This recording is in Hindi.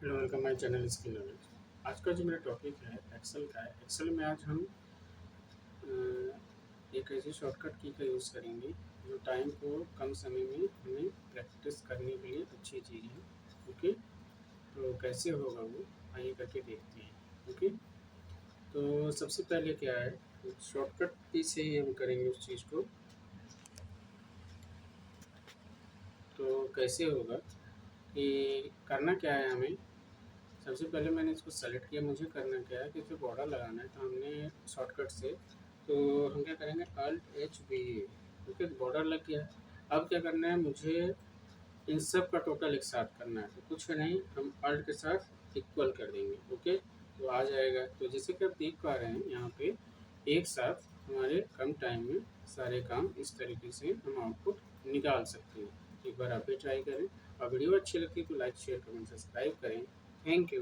Hello welcome my channel skill knowledge. आज का जो मेरा टॉपिक है एक्सेल का है। एक्सेल में आज हम एक ऐसी शॉर्टकट की का यूज़ करेंगे जो टाइम को कम समय में हमें प्रैक्टिस करने के लिए अच्छी चीज़ है। ओके, तो कैसे होगा वो आइए करके देखते हैं। ओके, तो सबसे पहले क्या है, शॉर्टकट की से ही हम करेंगे उस चीज़ को। तो कैसे होगा कि करना क्या है हमें, सबसे पहले मैंने इसको सेलेक्ट किया। मुझे करना क्या है कि इसे बॉर्डर लगाना है, तो हमने शॉर्टकट से तो हम क्या करेंगे अल्ट एच बी ए। ओके, बॉर्डर लग गया। अब क्या करना है, मुझे इन सब का टोटल एक साथ करना है, तो कुछ नहीं, हम अल्ट के साथ इक्वल कर देंगे। ओके, तो आ जाएगा। तो जैसे कि आप देख पा रहे हैं यहाँ पे एक साथ हमारे कम टाइम में सारे काम इस तरीके से हम आउटपुट निकाल सकते हैं। एक बार आप भी ट्राई करें, और वीडियो अच्छी लगती है तो लाइक शेयर कमेंट सब्सक्राइब करें। Thank you.